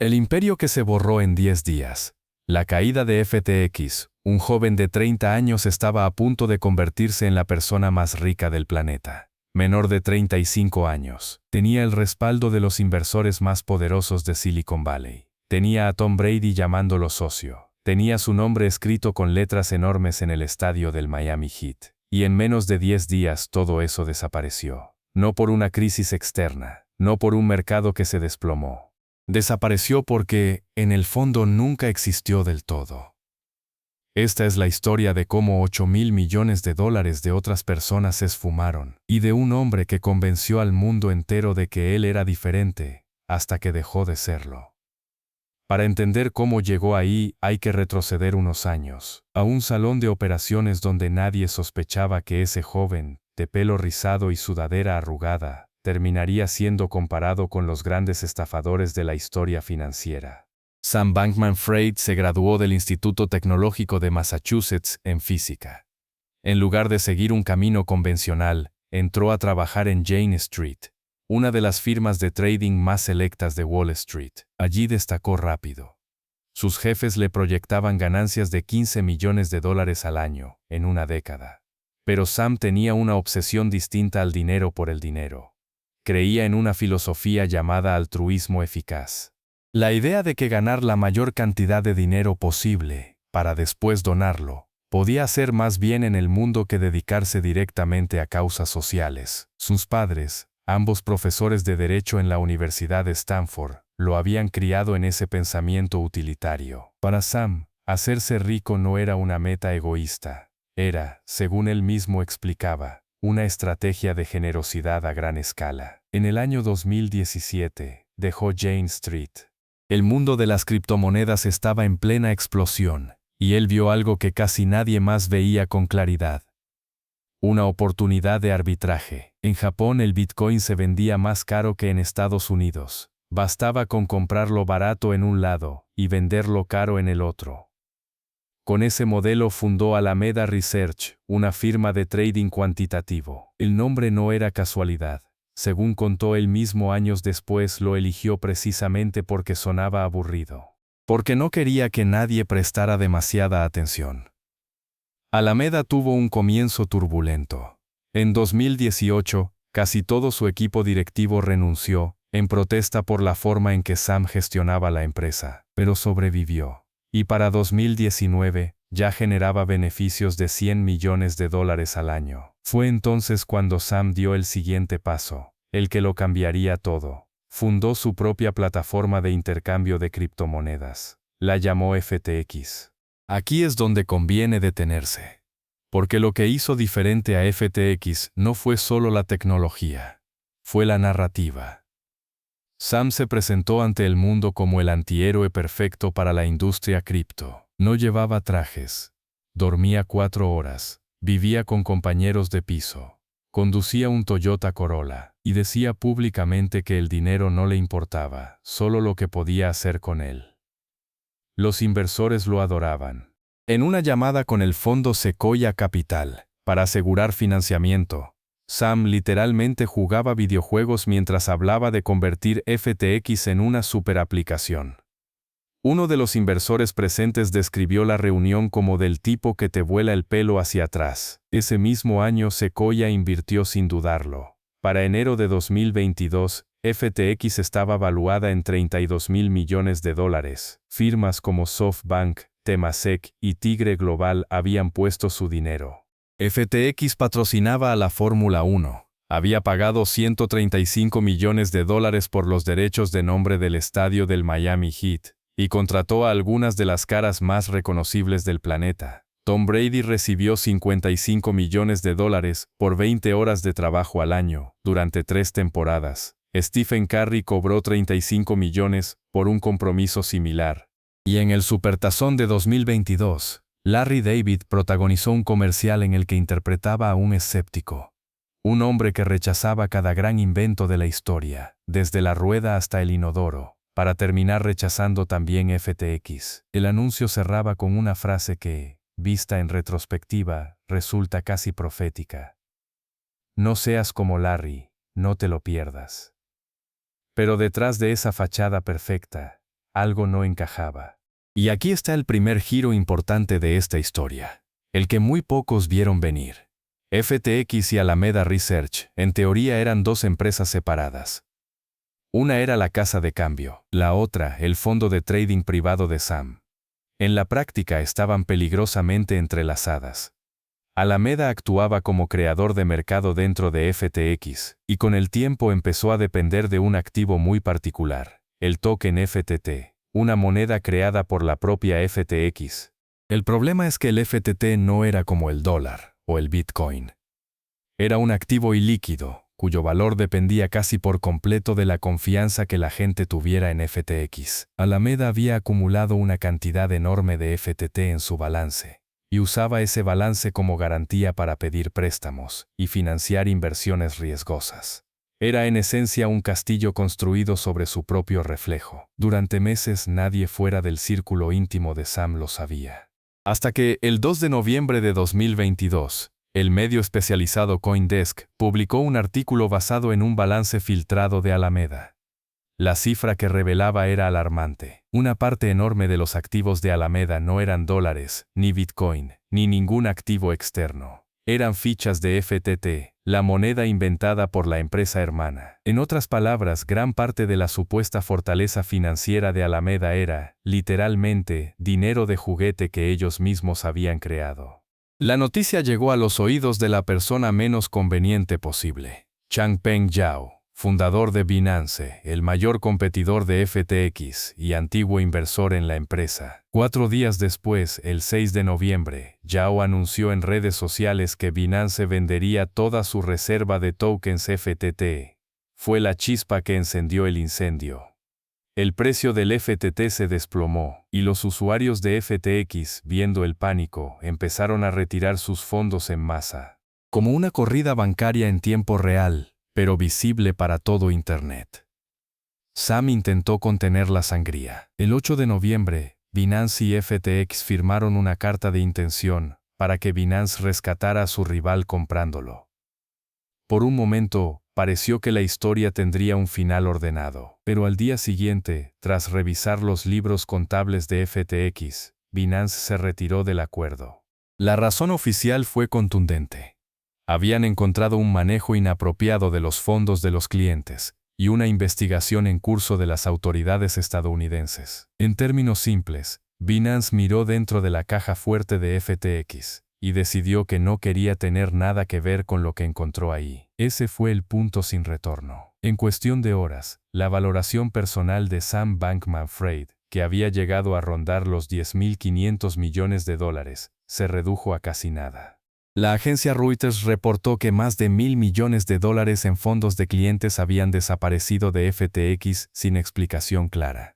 El imperio que se borró en 10 días. La caída de FTX. Un joven de 30 años estaba a punto de convertirse en la persona más rica del planeta. Menor de 35 años. Tenía el respaldo de los inversores más poderosos de Silicon Valley. Tenía a Tom Brady llamándolo socio. Tenía su nombre escrito con letras enormes en el estadio del Miami Heat. Y en menos de 10 días todo eso desapareció. No por una crisis externa, no por un mercado que se desplomó. Desapareció porque, en el fondo, nunca existió del todo. Esta es la historia de cómo 8.000 millones de dólares de otras personas se esfumaron, y de un hombre que convenció al mundo entero de que él era diferente, hasta que dejó de serlo. Para entender cómo llegó ahí, hay que retroceder unos años, a un salón de operaciones donde nadie sospechaba que ese joven, de pelo rizado y sudadera arrugada, terminaría siendo comparado con los grandes estafadores de la historia financiera. Sam Bankman-Fried se graduó del Instituto Tecnológico de Massachusetts en física. En lugar de seguir un camino convencional, entró a trabajar en Jane Street, una de las firmas de trading más selectas de Wall Street. Allí destacó rápido. Sus jefes le proyectaban ganancias de 15 millones de dólares al año, en una década. Pero Sam tenía una obsesión distinta al dinero por el dinero. Creía en una filosofía llamada altruismo eficaz. La idea de que ganar la mayor cantidad de dinero posible, para después donarlo, podía hacer más bien en el mundo que dedicarse directamente a causas sociales. Sus padres, ambos profesores de Derecho en la Universidad de Stanford, lo habían criado en ese pensamiento utilitario. Para Sam, hacerse rico no era una meta egoísta. Era, según él mismo explicaba, una estrategia de generosidad a gran escala. En el año 2017, dejó Jane Street. El mundo de las criptomonedas estaba en plena explosión, y él vio algo que casi nadie más veía con claridad. Una oportunidad de arbitraje. En Japón el Bitcoin se vendía más caro que en Estados Unidos. Bastaba con comprarlo barato en un lado y venderlo caro en el otro. Con ese modelo fundó Alameda Research, una firma de trading cuantitativo. El nombre no era casualidad. Según contó él mismo años después, lo eligió precisamente porque sonaba aburrido. Porque no quería que nadie prestara demasiada atención. Alameda tuvo un comienzo turbulento. En 2018, casi todo su equipo directivo renunció, en protesta por la forma en que Sam gestionaba la empresa, pero sobrevivió. Y para 2019, ya generaba beneficios de 100 millones de dólares al año. Fue entonces cuando Sam dio el siguiente paso, el que lo cambiaría todo. Fundó su propia plataforma de intercambio de criptomonedas. La llamó FTX. Aquí es donde conviene detenerse. Porque lo que hizo diferente a FTX no fue solo la tecnología, fue la narrativa. Sam se presentó ante el mundo como el antihéroe perfecto para la industria cripto. No llevaba trajes. Dormía 4 horas. Vivía con compañeros de piso. Conducía un Toyota Corolla. Y decía públicamente que el dinero no le importaba, solo lo que podía hacer con él. Los inversores lo adoraban. En una llamada con el fondo Sequoia Capital, para asegurar financiamiento, Sam literalmente jugaba videojuegos mientras hablaba de convertir FTX en una superaplicación. Uno de los inversores presentes describió la reunión como del tipo que te vuela el pelo hacia atrás. Ese mismo año Sequoia invirtió sin dudarlo. Para enero de 2022, FTX estaba valuada en 32.000 millones de dólares. Firmas como SoftBank, Temasek y Tigre Global habían puesto su dinero. FTX patrocinaba a la Fórmula 1. Había pagado 135 millones de dólares por los derechos de nombre del estadio del Miami Heat, y contrató a algunas de las caras más reconocibles del planeta. Tom Brady recibió 55 millones de dólares por 20 horas de trabajo al año, durante 3 temporadas. Stephen Curry cobró 35 millones por un compromiso similar. Y en el Supertazón de 2022, Larry David protagonizó un comercial en el que interpretaba a un escéptico. Un hombre que rechazaba cada gran invento de la historia, desde la rueda hasta el inodoro, para terminar rechazando también FTX. El anuncio cerraba con una frase que, vista en retrospectiva, resulta casi profética. No seas como Larry, no te lo pierdas. Pero detrás de esa fachada perfecta, algo no encajaba. Y aquí está el primer giro importante de esta historia, el que muy pocos vieron venir. FTX y Alameda Research, en teoría, eran dos empresas separadas. Una era la casa de cambio, la otra, el fondo de trading privado de Sam. En la práctica estaban peligrosamente entrelazadas. Alameda actuaba como creador de mercado dentro de FTX, y con el tiempo empezó a depender de un activo muy particular, el token FTT, una moneda creada por la propia FTX. El problema es que el FTT no era como el dólar o el Bitcoin. Era un activo ilíquido, cuyo valor dependía casi por completo de la confianza que la gente tuviera en FTX. Alameda había acumulado una cantidad enorme de FTT en su balance, y usaba ese balance como garantía para pedir préstamos y financiar inversiones riesgosas. Era en esencia un castillo construido sobre su propio reflejo. Durante meses nadie fuera del círculo íntimo de Sam lo sabía. Hasta que, el 2 de noviembre de 2022, el medio especializado CoinDesk publicó un artículo basado en un balance filtrado de Alameda. La cifra que revelaba era alarmante. Una parte enorme de los activos de Alameda no eran dólares, ni Bitcoin, ni ningún activo externo. Eran fichas de FTT, la moneda inventada por la empresa hermana. En otras palabras, gran parte de la supuesta fortaleza financiera de Alameda era, literalmente, dinero de juguete que ellos mismos habían creado. La noticia llegó a los oídos de la persona menos conveniente posible, Changpeng Zhao, fundador de Binance, el mayor competidor de FTX y antiguo inversor en la empresa. 4 días después, el 6 de noviembre, Zhao anunció en redes sociales que Binance vendería toda su reserva de tokens FTT. Fue la chispa que encendió el incendio. El precio del FTT se desplomó, y los usuarios de FTX, viendo el pánico, empezaron a retirar sus fondos en masa. Como una corrida bancaria en tiempo real, pero visible para todo Internet. Sam intentó contener la sangría. El 8 de noviembre, Binance y FTX firmaron una carta de intención para que Binance rescatara a su rival comprándolo. Por un momento, pareció que la historia tendría un final ordenado, pero al día siguiente, tras revisar los libros contables de FTX, Binance se retiró del acuerdo. La razón oficial fue contundente. Habían encontrado un manejo inapropiado de los fondos de los clientes y una investigación en curso de las autoridades estadounidenses. En términos simples, Binance miró dentro de la caja fuerte de FTX y decidió que no quería tener nada que ver con lo que encontró ahí. Ese fue el punto sin retorno. En cuestión de horas, la valoración personal de Sam Bankman-Fried, que había llegado a rondar los $10.500 millones, se redujo a casi nada. La agencia Reuters reportó que más de $1.000 millones en fondos de clientes habían desaparecido de FTX sin explicación clara.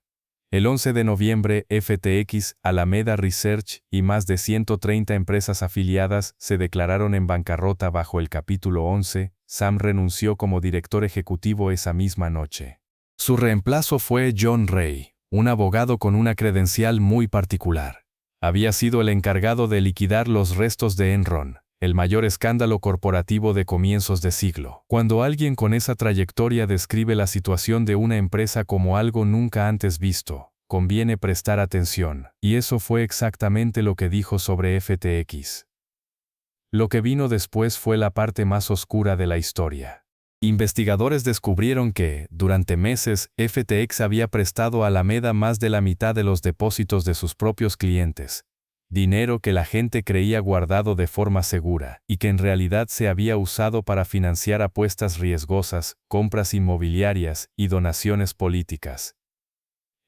El 11 de noviembre, FTX, Alameda Research y más de 130 empresas afiliadas se declararon en bancarrota bajo el capítulo 11. Sam renunció como director ejecutivo esa misma noche. Su reemplazo fue John Ray, un abogado con una credencial muy particular. Había sido el encargado de liquidar los restos de Enron, el mayor escándalo corporativo de comienzos de siglo. Cuando alguien con esa trayectoria describe la situación de una empresa como algo nunca antes visto, conviene prestar atención, y eso fue exactamente lo que dijo sobre FTX. Lo que vino después fue la parte más oscura de la historia. Investigadores descubrieron que, durante meses, FTX había prestado a Alameda más de la mitad de los depósitos de sus propios clientes, dinero que la gente creía guardado de forma segura y que en realidad se había usado para financiar apuestas riesgosas, compras inmobiliarias y donaciones políticas.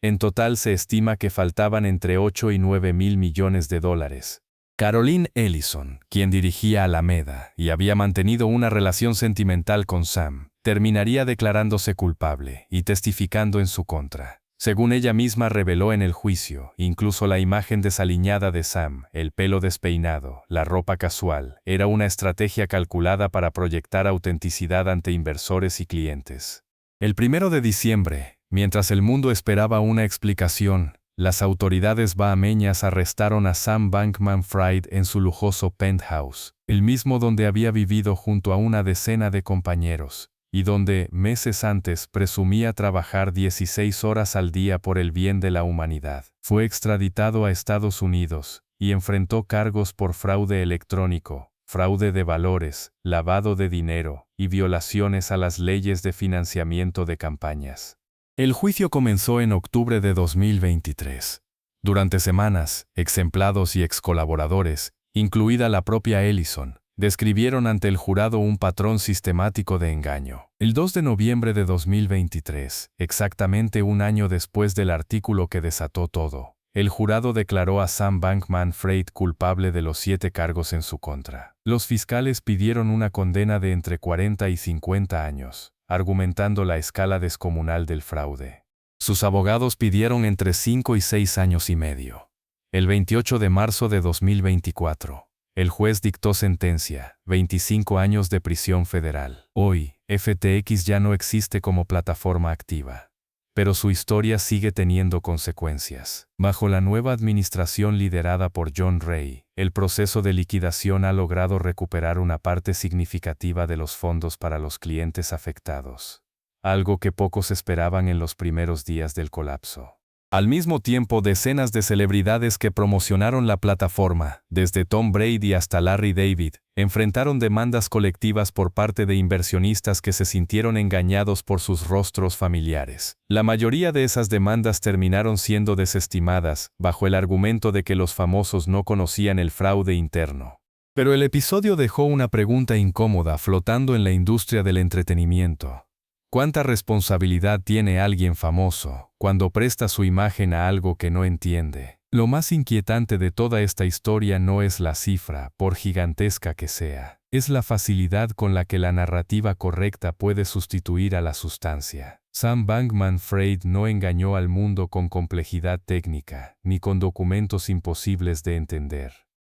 En total se estima que faltaban entre 8 y 9 mil millones de dólares. Caroline Ellison, quien dirigía Alameda y había mantenido una relación sentimental con Sam, terminaría declarándose culpable y testificando en su contra. Según ella misma reveló en el juicio, incluso la imagen desaliñada de Sam, el pelo despeinado, la ropa casual, era una estrategia calculada para proyectar autenticidad ante inversores y clientes. El 1 de diciembre, mientras el mundo esperaba una explicación, las autoridades bahameñas arrestaron a Sam Bankman-Fried en su lujoso penthouse, el mismo donde había vivido junto a una decena de compañeros, y donde, meses antes, presumía trabajar 16 horas al día por el bien de la humanidad. Fue extraditado a Estados Unidos y enfrentó cargos por fraude electrónico, fraude de valores, lavado de dinero y violaciones a las leyes de financiamiento de campañas. El juicio comenzó en octubre de 2023. Durante semanas, ex-empleados y ex-colaboradores, incluida la propia Ellison, describieron ante el jurado un patrón sistemático de engaño. El 2 de noviembre de 2023, exactamente un año después del artículo que desató todo, el jurado declaró a Sam Bankman-Fried culpable de los 7 cargos en su contra. Los fiscales pidieron una condena de entre 40 y 50 años, argumentando la escala descomunal del fraude. Sus abogados pidieron entre 5 y 6 años y medio. El 28 de marzo de 2024, el juez dictó sentencia, 25 años de prisión federal. Hoy, FTX ya no existe como plataforma activa, pero su historia sigue teniendo consecuencias. Bajo la nueva administración liderada por John Ray, el proceso de liquidación ha logrado recuperar una parte significativa de los fondos para los clientes afectados, algo que pocos esperaban en los primeros días del colapso. Al mismo tiempo, decenas de celebridades que promocionaron la plataforma, desde Tom Brady hasta Larry David, enfrentaron demandas colectivas por parte de inversionistas que se sintieron engañados por sus rostros familiares. La mayoría de esas demandas terminaron siendo desestimadas, bajo el argumento de que los famosos no conocían el fraude interno. Pero el episodio dejó una pregunta incómoda flotando en la industria del entretenimiento. ¿Cuánta responsabilidad tiene alguien famoso cuando presta su imagen a algo que no entiende? Lo más inquietante de toda esta historia no es la cifra, por gigantesca que sea. Es la facilidad con la que la narrativa correcta puede sustituir a la sustancia. Sam Bankman-Fried no engañó al mundo con complejidad técnica, ni con documentos imposibles de entender.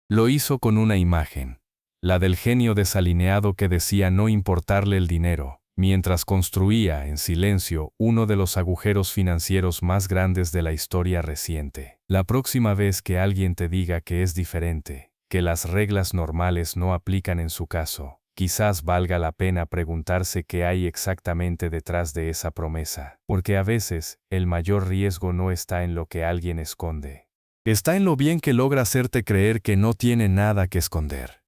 Lo hizo con una imagen, la del genio desalineado que decía no importarle el dinero, mientras construía, en silencio, uno de los agujeros financieros más grandes de la historia reciente. La próxima vez que alguien te diga que es diferente, que las reglas normales no aplican en su caso, quizás valga la pena preguntarse qué hay exactamente detrás de esa promesa, porque a veces, el mayor riesgo no está en lo que alguien esconde. Está en lo bien que logra hacerte creer que no tiene nada que esconder.